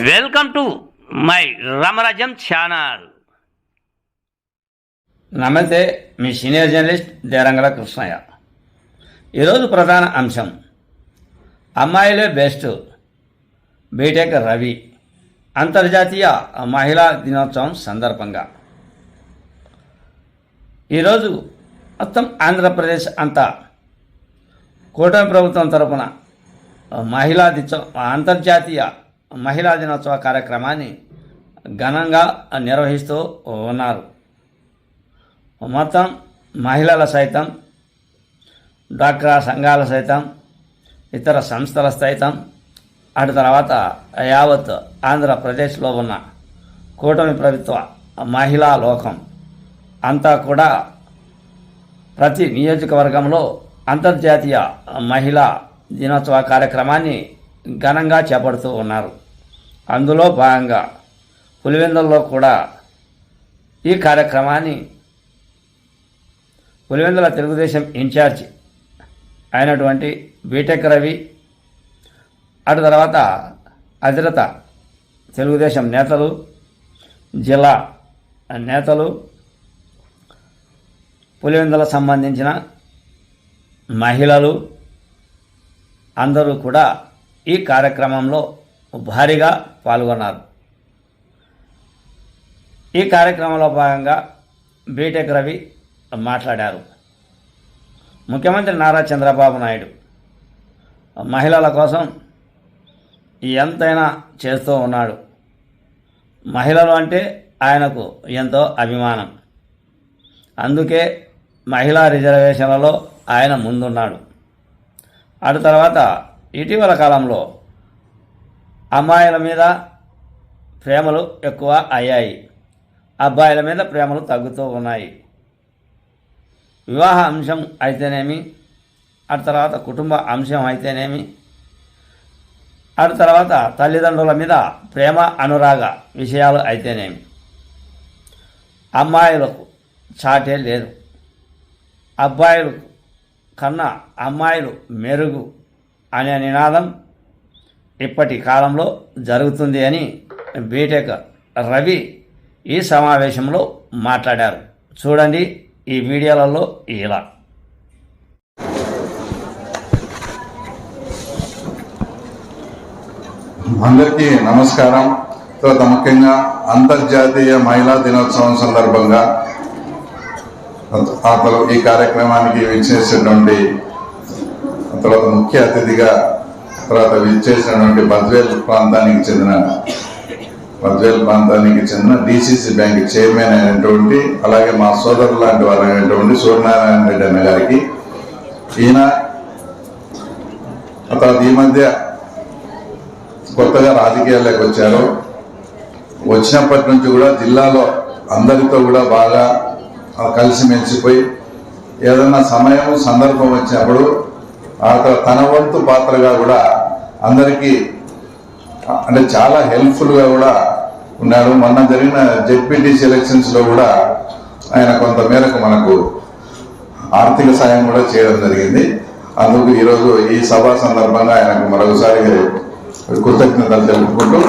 Welcome to my Ramarajyam channel. నమస్తే, మీ senior journalist దేరంగల Krishnaiah. ఈరోజు ప్రధాన అంశం అమ్మాయిలే బెస్ట్, బీటెక్ రవి అంతర్జాతీయ మహిళా దినోత్సవం సందర్భంగా ఈరోజు మొత్తం ఆంధ్రప్రదేశ్ అంతా కూటమి ప్రభుత్వం తరపున అంతర్జాతీయ మహిళా దినోత్సవ కార్యక్రమాన్ని ఘనంగా నిర్వహిస్తూ ఉన్నారు. మొత్తం మహిళల సైతం, డ్వాక్రా సంఘాల సైతం, ఇతర సంస్థల సైతం, అటు తర్వాత యావత్ ఆంధ్రప్రదేశ్లో ఉన్న కూటమి ప్రభుత్వ మహిళా లోకం అంతా కూడా ప్రతి నియోజకవర్గంలో అంతర్జాతీయ మహిళా దినోత్సవ కార్యక్రమాన్ని ఘనంగా చేపడుతూ ఉన్నారు. అందులో భాగంగా పులివెందులలో కూడా ఈ కార్యక్రమాన్ని పులివెందుల తెలుగుదేశం ఇన్ఛార్జి అయినటువంటి బీటెక్ రవి, అటు తర్వాత అధిరత తెలుగుదేశం నేతలు, జిల్లా నేతలు, పులివెందుల సంబంధించిన మహిళలు అందరూ కూడా ఈ కార్యక్రమంలో భారీగా పాల్గొన్నారు. ఈ కార్యక్రమంలో భాగంగా బీటెక్ రవి మాట్లాడారు. ముఖ్యమంత్రి నారా చంద్రబాబు నాయుడు మహిళల కోసం ఎంతైనా చేస్తూ ఉన్నాడు. మహిళలు అంటే ఆయనకు ఎంతో అభిమానం. అందుకే మహిళా రిజర్వేషన్లలో ఆయన ముందున్నాడు. అటు తర్వాత ఇటీవల కాలంలో అమ్మాయిల మీద ప్రేమలు ఎక్కువ అయ్యాయి, అబ్బాయిల మీద ప్రేమలు తగ్గుతూ ఉన్నాయి. వివాహ అంశం అయితేనేమి, అటు తర్వాత కుటుంబ అంశం అయితేనేమి, అటు తర్వాత తల్లిదండ్రుల మీద ప్రేమ అనురాగ విషయాలు అయితేనేమి, అమ్మాయిలకు చాటే లేదు. అబ్బాయిలు కన్నా అమ్మాయిలు మెరుగు అనే నినాదం ఇప్పటి కాలంలో జరుగుతుంది అని బీటెక్ రవి ఈ సమావేశంలో మాట్లాడారు. చూడండి ఈ వీడియోలలో ఇలా. అందరికీ నమస్కారం. తర్వాత ముఖ్యంగా అంతర్జాతీయ మహిళా దినోత్సవం సందర్భంగా ఈ కార్యక్రమానికి విచ్చేసినటువంటి తర్వాత ముఖ్య అతిథిగా తర్వాత విచ్చేసినటువంటి బద్వేల్ ప్రాంతానికి చెందిన డిసిసి బ్యాంక్ చైర్మన్ అయినటువంటి, అలాగే మా సోదరులు లాంటి వారు అయినటువంటి సూర్యనారాయణ రెడ్డి అన్న గారికి, ఈయన తర్వాత ఈ మధ్య కొత్తగా రాజకీయాల్లోకి వచ్చారు. వచ్చినప్పటి నుంచి కూడా జిల్లాలో అందరితో కూడా బాగా కలిసిమెలిసిపోయి ఏదన్నా సమయం సందర్భం వచ్చినప్పుడు తన వంతు పాత్రగా కూడా అందరికీ అంటే చాలా హెల్ప్ఫుల్గా కూడా ఉన్నాడు. మొన్న జరిగిన జెడ్పీటీసీ ఎలక్షన్స్లో కూడా ఆయన కొంత మేరకు మనకు ఆర్థిక సాయం కూడా చేయడం జరిగింది. అందుకు ఈరోజు ఈ సభ సందర్భంగా ఆయనకు మరొకసారి కృతజ్ఞతలు తెలుపుకుంటూ,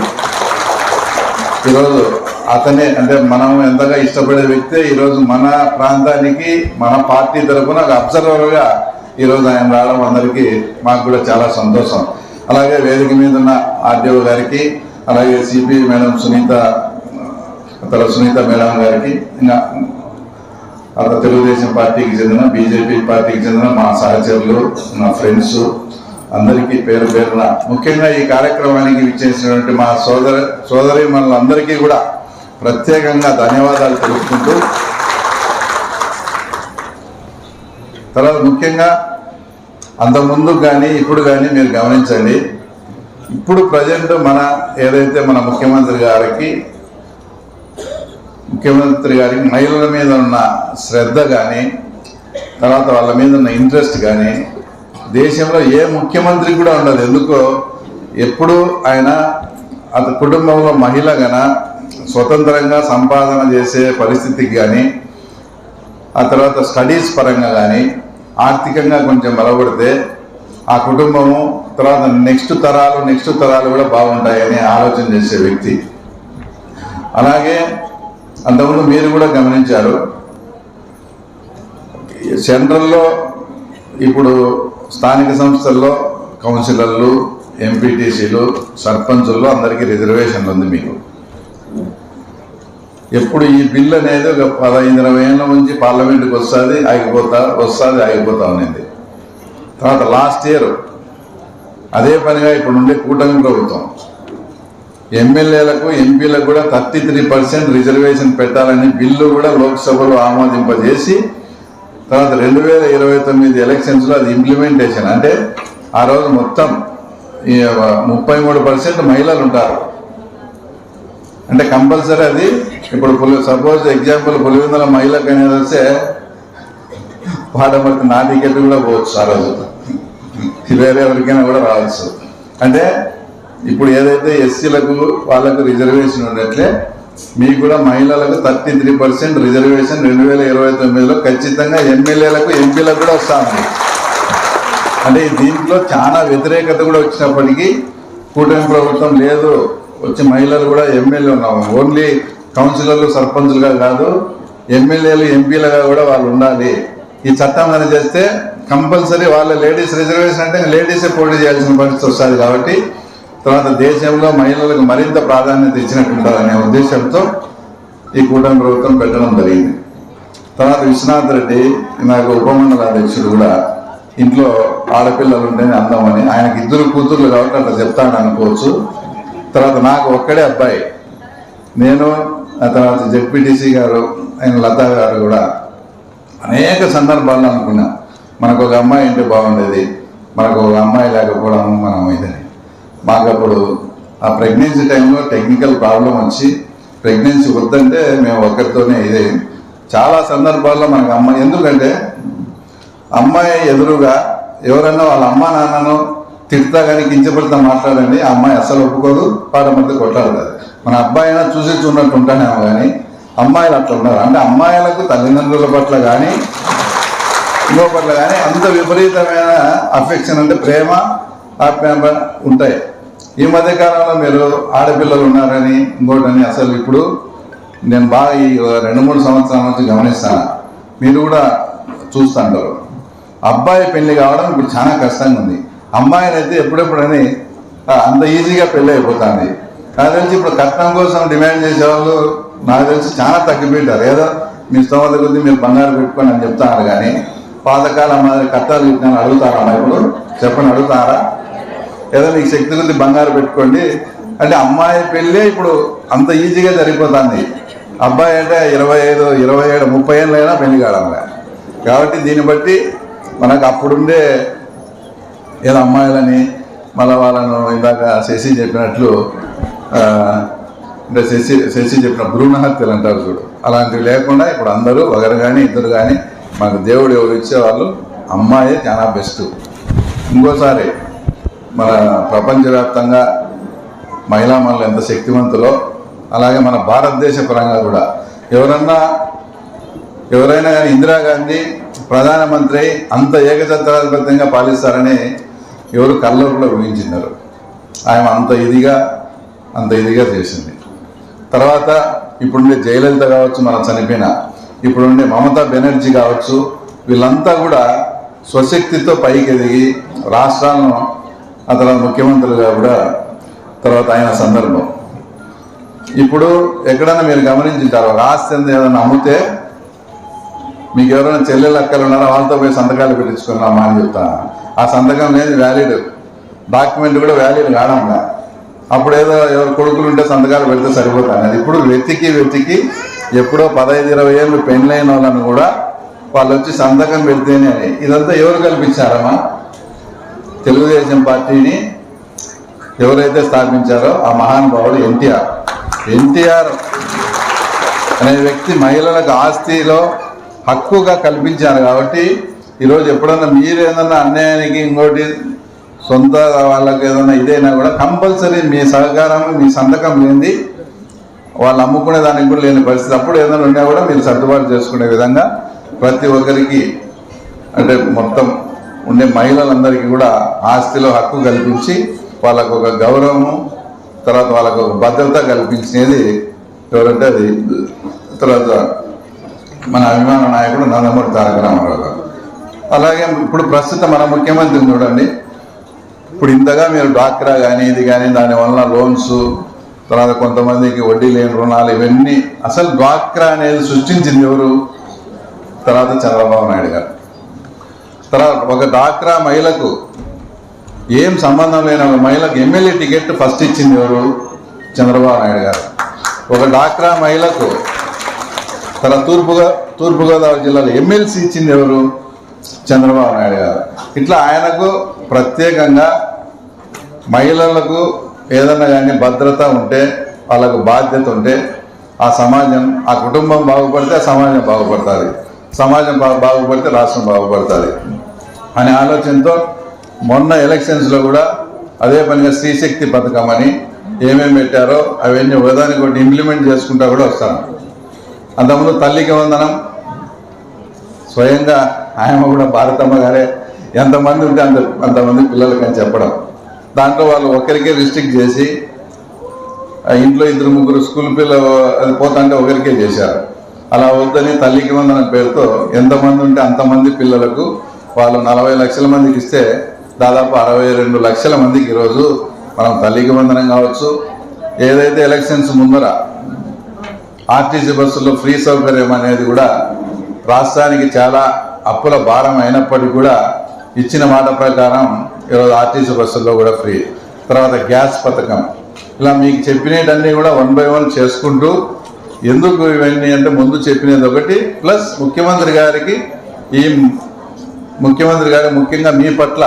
ఈరోజు అతనే అంటే మనం ఎంతగా ఇష్టపడే వ్యక్తే ఈరోజు మన ప్రాంతానికి మన పార్టీ తరఫున ఒక అబ్జర్వర్గా ఈరోజు ఆయన రావడం అందరికీ మాకు కూడా చాలా సంతోషం. అలాగే వేదిక మీద ఉన్న ఆర్డీఓ గారికి, అలాగే సిపి మేడం సునీత మేడం గారికి, ఇంకా తెలుగుదేశం పార్టీకి చెందిన, బీజేపీ పార్టీకి చెందిన మా సహచరులు, నా ఫ్రెండ్స్ అందరికీ పేరు పేరున, ముఖ్యంగా ఈ కార్యక్రమానికి విచ్చేసినటువంటి మా సోదరి మనలందరికీ కూడా ప్రత్యేకంగా ధన్యవాదాలు తెలుపుకుంటూ, తర్వాత ముఖ్యంగా అంతకుముందు కానీ ఇప్పుడు కానీ మీరు గమనించండి, ఇప్పుడు ప్రజెంట్ ఏదైతే మన ముఖ్యమంత్రి గారికి మహిళల మీద ఉన్న శ్రద్ధ కానీ, తర్వాత వాళ్ళ మీద ఉన్న ఇంట్రెస్ట్ కానీ దేశంలో ఏ ముఖ్యమంత్రికి కూడా ఉండదు. ఎందుకో ఎప్పుడు ఆయన అతని కుటుంబంలో మహిళ గన స్వతంత్రంగా సంపాదన చేసే పరిస్థితికి కానీ, ఆ తర్వాత స్టడీస్ పరంగా కానీ, ఆర్థికంగా కొంచెం బలపడితే ఆ కుటుంబము తర్వాత నెక్స్ట్ తరాలు కూడా బాగుంటాయని ఆలోచన చేసే వ్యక్తి. అలాగే అంతకుముందు మీరు కూడా గమనించారు, సెంట్రల్లో ఇప్పుడు స్థానిక సంస్థల్లో కౌన్సిలర్లు, ఎంపీటీసీలు, సర్పంచుల్లో అందరికీ రిజర్వేషన్లు ఉంది. మీకు ఎప్పుడు ఈ బిల్ అనేది ఒక 15-20 ఏళ్ళ నుంచి పార్లమెంట్కి వస్తుంది ఆగిపోతా ఉన్నింది. తర్వాత లాస్ట్ ఇయర్ అదే పనిగా ఇప్పుడు ఉండే కూటమి ప్రభుత్వం ఎమ్మెల్యేలకు, ఎంపీలకు కూడా 33% రిజర్వేషన్ పెట్టాలని బిల్లు కూడా లోక్సభలో ఆమోదింపజేసి తర్వాత 2029 ఎలక్షన్స్లో అది ఇంప్లిమెంటేషన్, అంటే ఆ రోజు మొత్తం 33% మహిళలు ఉంటారు. అంటే కంపల్సరీ అది ఇప్పుడు సపోజ్ ఎగ్జాంపుల్ పులివెందుల మహిళకు అనేది వస్తే వాడమట్టి నా టికెట్ కూడా పోవచ్చు, ఆ రోజు వేరే ఎవరికైనా కూడా రావచ్చు. అంటే ఇప్పుడు ఏదైతే ఎస్సీలకు వాళ్ళకు రిజర్వేషన్ ఉన్నట్లే మీకు కూడా మహిళలకు 33% రిజర్వేషన్ 2029లో ఖచ్చితంగా ఎమ్మెల్యేలకు, ఎంపీలకు కూడా వస్తూ ఉంది. అంటే దీంట్లో చాలా వ్యతిరేకత కూడా వచ్చినప్పటికీ కూటమి ప్రభుత్వం లేదు, వచ్చి మహిళలు కూడా ఎమ్మెల్యే ఉన్నాము, ఓన్లీ కౌన్సిలర్లు, సర్పంచులుగా కాదు ఎమ్మెల్యేలు, ఎంపీలుగా కూడా వాళ్ళు ఉండాలి. ఈ చట్టం అని చేస్తే కంపల్సరీ వాళ్ళ లేడీస్ రిజర్వేషన్ అంటే లేడీసే పోటీ చేయాల్సిన పరిస్థితి వస్తుంది. కాబట్టి తర్వాత దేశంలో మహిళలకు మరింత ప్రాధాన్యత ఇచ్చినట్టు ఉంటుందనే ఉద్దేశంతో ఈ కూటమి ప్రభుత్వం పెట్టడం జరిగింది. తర్వాత విశ్వనాథ్ రెడ్డి నాకు ఉపమండల అధ్యక్షుడు కూడా ఇంట్లో ఆడపిల్లలు ఉంటేనే అందమని, ఆయనకి 2 కూతుర్లు కాబట్టి అట్లా చెప్తాను అనుకోవచ్చు. తర్వాత నాకు ఒక్కడే అబ్బాయి, నేను ఆ తర్వాత జెడ్పీటీసీ గారు ఆయన లతా గారు కూడా అనేక సందర్భాల్లో అనుకున్నా మనకు ఒక అమ్మాయి ఉంటే బాగుండేది, మనకు ఒక అమ్మాయి లేకపోవడం మనం ఇదని. మాకు అప్పుడు ఆ ప్రెగ్నెన్సీ టైంలో టెక్నికల్ ప్రాబ్లం వచ్చి ప్రెగ్నెన్సీ వద్దంటే మేము ఒక్కరితోనే ఇదే. చాలా సందర్భాల్లో మనకు అమ్మాయి, ఎందుకంటే అమ్మాయి ఎదురుగా ఎవరన్నా వాళ్ళ అమ్మా నాన్నను తిడతా కానీ కించపడితే మాట్లాడండి, ఆ అమ్మాయి అస్సలు ఒప్పుకోదు, పాట మధ్య కొట్లాడుతుంది. మన అబ్బాయి అయినా చూసి చూడట్టు ఉంటానేమో కానీ అమ్మాయిలు అట్లా ఉన్నారు. అంటే అమ్మాయిలకు తల్లిదండ్రుల పట్ల కానీ ఇంకో పట్ల కానీ అంత విపరీతమైన అఫెక్షన్, అంటే ప్రేమ, ఆప్యాయత ఉంటాయి. ఈ మధ్యకాలంలో మీరు ఆడపిల్లలు ఉన్నారని ఇంకోటని అసలు ఇప్పుడు నేను బాగా ఈ 2-3 సంవత్సరాల నుంచి గమనిస్తాను, మీరు కూడా చూస్తుంటారు. అబ్బాయి పెళ్లి కావడం ఇప్పుడు చాలా కష్టంగా ఉంది. అమ్మాయిని అయితే ఎప్పుడెప్పుడని అంత ఈజీగా పెళ్ళి అయిపోతుంది. నాకు తెలిసి ఇప్పుడు కట్నం కోసం డిమాండ్ చేసేవాళ్ళు నాకు తెలిసి చాలా తగ్గిపోయింటారు. ఏదో మీ స్తోమత కొద్దీ మీరు బంగారు పెట్టుకొని అని చెప్తారు, కానీ పాతకాలం మాదిరి కట్టాలు ఇట్లా అడుగుతారా? ఇప్పుడు చెప్పండి, అడుగుతారా? ఏదో మీకు శక్తి కొద్ది బంగారు పెట్టుకోండి అంటే అమ్మాయి పెళ్ళే ఇప్పుడు అంత ఈజీగా జరిగిపోతుంది. అబ్బాయి అంటే 25, 27, 30 ఏళ్ళైనా పెళ్లి కావడంలే. కాబట్టి దీన్ని బట్టి మనకు అప్పుడుండే ఏదో అమ్మాయిలని మళ్ళీ వాళ్ళను ఇందాక శశి చెప్పినట్లు అంటే శశి చెప్పిన భ్రూణ హత్యలు అంటారు చూడు, అలాంటివి లేకుండా ఇప్పుడు అందరూ ఒకరు కానీ ఇద్దరు కానీ మనకు దేవుడు ఎవరు ఇచ్చేవాళ్ళు అమ్మాయే చాలా బెస్ట్. ఇంకోసారి మన ప్రపంచవ్యాప్తంగా మహిళా మనలు ఎంత శక్తివంతులో అలాగే మన భారతదేశ పరంగా కూడా ఎవరైనా కానీ ఇందిరాగాంధీ ప్రధానమంత్రి అంత ఏకఛత్రాధిపత్యంగా పాలిస్తారని ఎవరు కళ్ళలో కూడా ఊహించినారు. ఆయన అంత ఇదిగా చేసింది. తర్వాత ఇప్పుడుండే జయలలిత కావచ్చు, మనం చనిపోయిన ఇప్పుడుండే మమతా బెనర్జీ కావచ్చు, వీళ్ళంతా కూడా స్వశక్తితో పైకి ఎదిగి రాష్ట్రాలను ఆ తర్వాత ముఖ్యమంత్రులుగా కూడా తర్వాత అయిన సందర్భం. ఇప్పుడు ఎక్కడైనా మీరు గమనించుంటారు, ఒక ఆస్తి ఏదైనా అమ్మితే మీకు ఎవరైనా చెల్లెలు అక్కలు ఉన్నారో వాళ్ళతో పోయి సంతకాలు పెట్టించుకున్నామా అని చెప్తాను. ఆ సంతకం లేదు వ్యాలిడ్, డాక్యుమెంట్ కూడా వ్యాలిడ్ కావడంలా. అప్పుడు ఏదో ఎవరు కొడుకులు ఉంటే సంతకాలు పెడితే సరిపోతాను. అది ఇప్పుడు వెతికి ఎప్పుడో 15-20 ఏళ్ళు పెళ్ళైన వాళ్ళని కూడా వాళ్ళు వచ్చి సంతకం పెడితేనే అని. ఇదంతా ఎవరు కల్పించారమ్మా? తెలుగుదేశం పార్టీని ఎవరైతే స్థాపించారో ఆ మహానుభావుడు ఎన్టీఆర్ అనే వ్యక్తి మహిళలకు ఆస్తిలో హక్కుగా కల్పించారు. కాబట్టి ఈరోజు ఎప్పుడన్నా మీరు ఏదన్నా అన్యాయానికి ఇంకోటి సొంత వాళ్ళకి ఏదన్నా ఇదైనా కూడా కంపల్సరీ మీ సహకారం, మీ సంతకం లేనిది వాళ్ళు అమ్ముకునే దానికి కూడా లేని పరిస్థితి. అప్పుడు ఏదైనా ఉన్నా కూడా మీరు సర్దుబాటు చేసుకునే విధంగా ప్రతి ఒక్కరికి అంటే మొత్తం ఉండే మహిళలందరికీ కూడా ఆస్తిలో హక్కు కల్పించి వాళ్ళకు ఒక గౌరవము, తర్వాత వాళ్ళకు ఒక భద్రత కల్పించినది ఎవరంటే అది తర్వాత మన అభిమాన నాయకుడు నందమూరి తారక రామారావు గారు. అలాగే ఇప్పుడు ప్రస్తుతం మన ముఖ్యమంత్రిని చూడండి. ఇప్పుడు ఇంతగా మీరు డ్వాక్రా కానీ ఇది కానీ దానివల్ల లోన్స్, తర్వాత కొంతమందికి వడ్డీ లేని రుణాలు, ఇవన్నీ అసలు డ్వాక్రా అనేది సృష్టించింది ఎవరు? తర్వాత చంద్రబాబు నాయుడు గారు. తర్వాత ఒక డ్వాక్రా మహిళకు ఏం సంబంధం లేని ఒక మహిళకు ఎమ్మెల్యే టికెట్ ఫస్ట్ ఇచ్చింది ఎవరు? చంద్రబాబు నాయుడు గారు. ఒక డ్వాక్రా మహిళకు తర్వాత తూర్పుగోదావరి జిల్లాలో ఎమ్మెల్సీ ఇచ్చింది ఎవరు? చంద్రబాబు నాయుడు గారు. ఇట్లా ఆయనకు ప్రత్యేకంగా మహిళలకు ఏదన్నా కానీ భద్రత ఉంటే, వాళ్ళకు బాధ్యత ఉంటే ఆ సమాజం, ఆ కుటుంబం బాగుపడితే ఆ సమాజం బాగుపడుతుంది, సమాజం బాగుపడితే రాష్ట్రం బాగుపడుతుంది అనే ఆలోచనతో మొన్న ఎలక్షన్స్లో కూడా అదే పనిగా స్త్రీశక్తి పథకం అని ఏమేమి పెట్టారో అవన్నీ ఒకదానికి ఒకటి ఇంప్లిమెంట్ చేసుకుంటా కూడా వస్తాను. అంతకుముందు తల్లికి వందనం స్వయంగా ఆయన కూడా భారతమ్మ గారే ఎంతమంది ఉంటే అంతమంది పిల్లలకి అని చెప్పడం, దాంట్లో వాళ్ళు ఒకరికే రిస్ట్రిక్ట్ చేసి ఇంట్లో 2-3 స్కూల్ పిల్లలు అది పోతుంటే ఒకరికే చేశారు. అలా వద్దని తల్లికి వందనం పేరుతో ఎంతమంది ఉంటే అంతమంది పిల్లలకు వాళ్ళు 40 లక్షల మందికి ఇస్తే దాదాపు 62 లక్షల మందికి ఈరోజు మనం తల్లికి వందనం కావచ్చు. ఏదైతే ఎలక్షన్స్ ముందర ఆర్టీసీ బస్సుల్లో ఫ్రీ సౌకర్యం అనేది కూడా రాష్ట్రానికి చాలా అప్పుల భారం అయినప్పటికీ కూడా ఇచ్చిన మాట ప్రకారం ఈరోజు ఆర్టీసీ బస్సుల్లో కూడా ఫ్రీ. తర్వాత గ్యాస్ పథకం, ఇలా మీకు చెప్పినవన్నీ కూడా 1 by 1 చేసుకుంటూ, ఎందుకు ఇవన్నీ అంటే ముందు చెప్పినది ఒకటి, ప్లస్ ముఖ్యమంత్రి గారు ముఖ్యంగా మీ పట్ల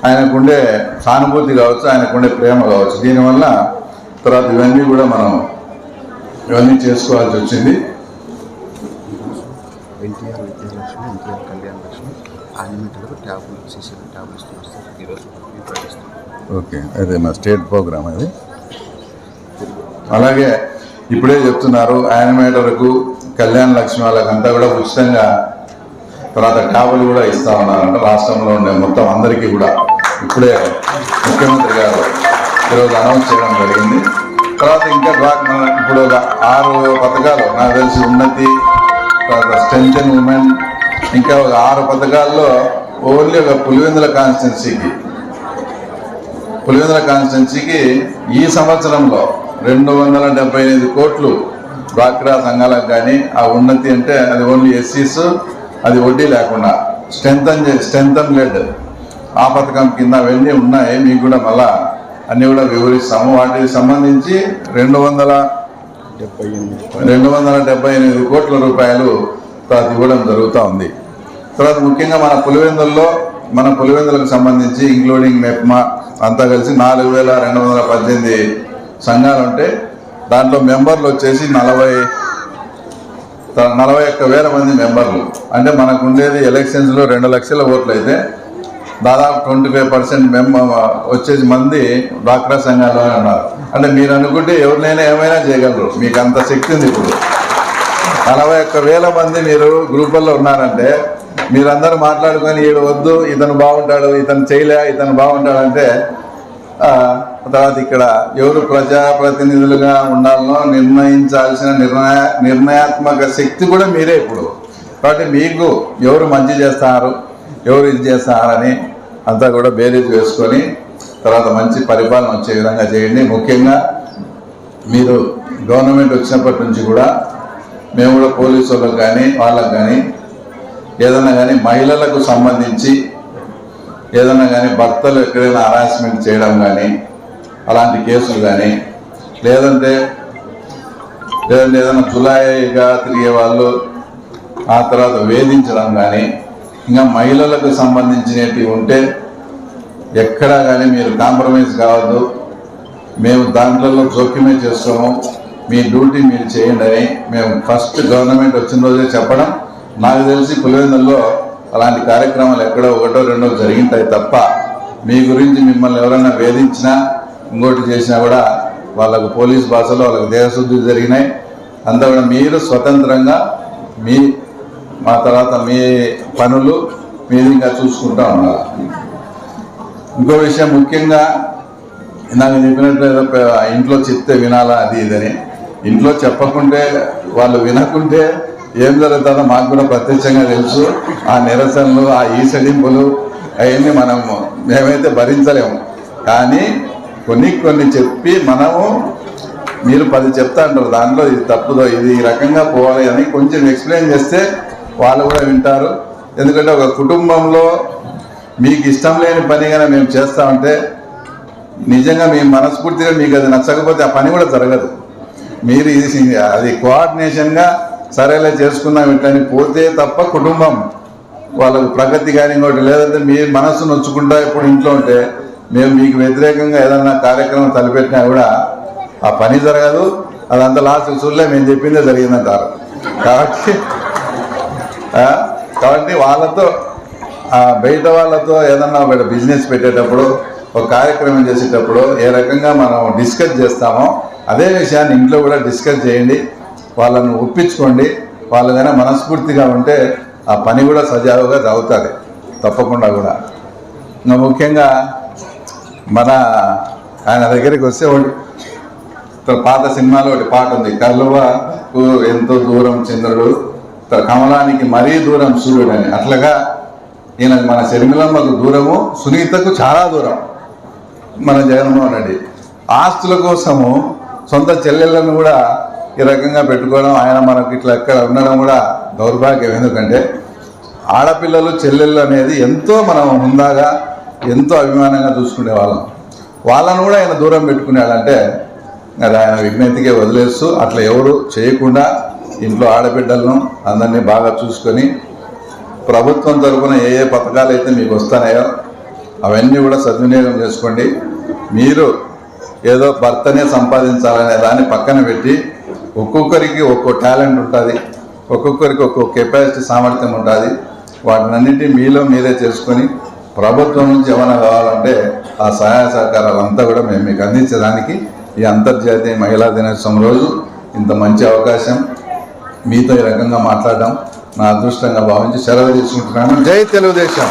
ఆయనకుండే సానుభూతి కావచ్చు, ఆయనకుండే ప్రేమ కావచ్చు, దీనివల్ల తర్వాత ఇవన్నీ కూడా మనం ఇవన్నీ చేసుకోవాల్సి వచ్చింది. ఎన్టీఆర్ విద్యాలక్ష్మి, ఎన్టీఆర్ కళ్యాణ లక్ష్మి యానిమేటర్లకు ట్యాబ్లు, సీసీలు ట్యాబ్లు వస్తారు ఈరోజు ప్రకటిస్తాం. ఓకే, అదే మా స్టేట్ ప్రోగ్రామ్ అది. అలాగే ఇప్పుడే చెప్తున్నారు యానిమేటర్కు, కళ్యాణ లక్ష్మి వాళ్ళకంతా కూడా ఉచితంగా తర్వాత ట్యాబులు కూడా ఇస్తా ఉన్నారంట రాష్ట్రంలో ఉండే మొత్తం అందరికీ కూడా. ఇప్పుడే ముఖ్యమంత్రి గారు ఈరోజు అనౌన్స్ చేయడం జరిగింది. తర్వాత ఇంకా ఇప్పుడు ఒక 6 పథకాలు నాకు తెలిసి ఉన్నతి, తర్వాత స్ట్రెంత్ అండ్ ఉమెన్, ఇంకా ఒక 6 పథకాల్లో ఓన్లీ ఒక పులివెందుల కాన్స్టిట్యున్సీకి ఈ సంవత్సరంలో 275 కోట్లు డ్వాక్రా సంఘాలకు కానీ, ఆ ఉన్నతి అంటే అది ఓన్లీ ఎస్సీస్, అది వడ్డీ లేకుండా స్ట్రెంతన్ లెడ్ ఆ పథకం కింద అవన్నీ ఉన్నాయి. మీకు కూడా మళ్ళా అన్నీ కూడా వివరిస్తాము. వాటికి సంబంధించి 278 కోట్ల రూపాయలు తర్వాత ఇవ్వడం జరుగుతూ ఉంది. తర్వాత ముఖ్యంగా మన పులివెందులకు సంబంధించి ఇంక్లూడింగ్ మెప్మా అంతా కలిసి 4218 సంఘాలు ఉంటే దాంట్లో మెంబర్లు వచ్చేసి 41,000 మంది మెంబర్లు. అంటే మనకు ఉండేది ఎలక్షన్స్లో 2 లక్షల ఓట్లు అయితే దాదాపు 25% వచ్చేసి మంది డ్వాక్రా సంఘాల్లోనే ఉన్నారు. అంటే మీరు అనుకుంటే ఎవరినైనా ఏమైనా చేయగలరు, మీకు అంత శక్తి ఉంది. ఇప్పుడు 41,000 మంది మీరు గ్రూపుల్లో ఉన్నారంటే మీరందరూ మాట్లాడుకొని ఈడు వద్దు, ఇతను బాగుంటాడు, ఇతను చేయలే, ఇతను బాగుంటాడంటే తర్వాత ఇక్కడ ఎవరు ప్రజాప్రతినిధులుగా ఉండాలనో నిర్ణయించాల్సిన నిర్ణయాత్మక శక్తి కూడా మీరే ఇప్పుడు. కాబట్టి మీకు ఎవరు మంచి చేస్తారు, ఎవరు ఇది చేస్తారని అంతా కూడా బేరీజ్ వేసుకొని తర్వాత మంచి పరిపాలన వచ్చే విధంగా చేయండి. ముఖ్యంగా మీరు గవర్నమెంట్ వచ్చినప్పటి నుంచి కూడా మేము కూడా పోలీసు వాళ్ళకు కానీ వాళ్ళకు కానీ ఏదైనా కానీ మహిళలకు సంబంధించి ఏదైనా కానీ భర్తలు ఎక్కడైనా హరాస్మెంట్ చేయడం కానీ అలాంటి కేసులు కానీ లేదంటే ఏదైనా జులాయిగా తిరిగే వాళ్ళు ఆ తర్వాత వేధించడం కానీ ఇంకా మహిళలకు సంబంధించినవి ఉంటే ఎక్కడా కానీ మీరు కాంప్రమైజ్ కావద్దు, మేము దాంట్లో జోక్యమే చేస్తాము, మీ డ్యూటీ మీరు చేయండి అని మేము ఫస్ట్ గవర్నమెంట్ వచ్చిన రోజే చెప్పడం. నాకు తెలిసి పులివెందుల్లో అలాంటి కార్యక్రమాలు ఎక్కడో 1-2 జరిగింటాయి తప్ప మీ గురించి మిమ్మల్ని ఎవరైనా వేధించినా ఇంకోటి చేసినా కూడా వాళ్ళకు పోలీస్ భాషలో వాళ్ళకి దేహశుద్ధి జరిగినాయి. అంతా కూడా మీరు స్వతంత్రంగా మా తర్వాత మీ పనులు మీరు ఇంకా చూసుకుంటా ఉన్నారు. ఇంకో విషయం ముఖ్యంగా నాకు చెప్పినట్టు ఇంట్లో చెప్తే వినాలా అది ఇదని, ఇంట్లో చెప్పకుంటే వాళ్ళు వినకుంటే ఏం జరుగుతుందో మాకు కూడా ప్రత్యక్షంగా తెలుసు. ఆ నిరసనలు, ఆ ఈసడింపులు అవన్నీ మేమైతే భరించలేము. కానీ కొన్ని చెప్పి మనము, మీరు 10 చెప్తా అంటారు, దాంట్లో ఇది తప్పుదో, ఇది ఈ రకంగా పోవాలి అని కొంచెం ఎక్స్ప్లెయిన్ చేస్తే వాళ్ళు కూడా వింటారు. ఎందుకంటే ఒక కుటుంబంలో మీకు ఇష్టం లేని పని కానీ మేము చేస్తామంటే నిజంగా మీ మనస్ఫూర్తిగా మీకు అది నచ్చకపోతే ఆ పని కూడా జరగదు. మీరు ఇది అది కోఆర్డినేషన్గా సరేలే చేసుకుందాం ఇట్లని పోతే తప్ప కుటుంబం వాళ్ళకు ప్రగతి కానీ ఇంకోటి, లేదంటే మీ మనస్సు నొచ్చుకుంటా ఇప్పుడు ఇంట్లో ఉంటే మేము మీకు వ్యతిరేకంగా ఏదన్నా కార్యక్రమం తలపెట్టినా కూడా ఆ పని జరగదు. అదంతా లాస్ట్ చూడలే మేము చెప్పిందే జరిగిందంటారు. కాబట్టి వాళ్ళతో బయట వాళ్ళతో ఏదన్నా ఒక బిజినెస్ పెట్టేటప్పుడు, ఒక కార్యక్రమం చేసేటప్పుడు ఏ రకంగా మనం డిస్కస్ చేస్తామో అదే విషయాన్ని ఇంట్లో కూడా డిస్కస్ చేయండి. వాళ్ళను ఒప్పించుకోండి. వాళ్ళు కానీ మనస్ఫూర్తిగా ఉంటే ఆ పని కూడా సజావుగా జరుగుతుంది తప్పకుండా కూడా. ఇంకా ముఖ్యంగా ఆయన దగ్గరికి వస్తే పాత సినిమాలో ఒకటి పాట ఉంది, కలువకు ఎంతో దూరం చంద్రుడు, కమలానికి మరీ దూరం సూర్యుడు అని. అట్లాగా ఈయన మన షర్మిలమ్మకు దూరము, సునీతకు చాలా దూరం మన జగన్మోహన్ రెడ్డి. ఆస్తుల కోసము సొంత చెల్లెళ్ళను కూడా ఈ రకంగా పెట్టుకోవడం, ఆయన మనకు ఇట్లా ఎక్కడ ఉండడం కూడా దౌర్భాగ్యం. ఎందుకంటే ఆడపిల్లలు చెల్లెళ్ళు అనేది ఎంతో మనం హుందాగా ఎంతో అభిమానంగా చూసుకునే వాళ్ళను కూడా ఆయన దూరం పెట్టుకున్నాడంటే అది ఆయన విజ్ఞతకే వదిలేస్తూ, అట్లా ఎవరు చేయకుండా ఇంట్లో ఆడబిడ్డలను అందరినీ బాగా చూసుకొని ప్రభుత్వం తరఫున ఏ పథకాలు అయితే మీకు వస్తున్నాయో అవన్నీ కూడా సద్వినియోగం చేసుకోండి. మీరు ఏదో భర్తనే సంపాదించాలనే దాన్ని పక్కన పెట్టి ఒక్కొక్కరికి ఒక్కో టాలెంట్ ఉంటుంది, ఒక్కొక్కరికి ఒక్కో కెపాసిటీ సామర్థ్యం ఉంటుంది. వాటినన్నింటి మీలో మీరే చేసుకొని ప్రభుత్వం నుంచి ఏమైనా కావాలంటే ఆ సహాయ సహకారాలంతా కూడా మేము మీకు అందించడానికి ఈ అంతర్జాతీయ మహిళా దినోత్సవం రోజు ఇంత మంచి అవకాశం మీతో ఈ రకంగా మాట్లాడడం నా అదృష్టంగా భావించి సెలవు తీసుకుంటున్నాను. జై తెలుగుదేశం.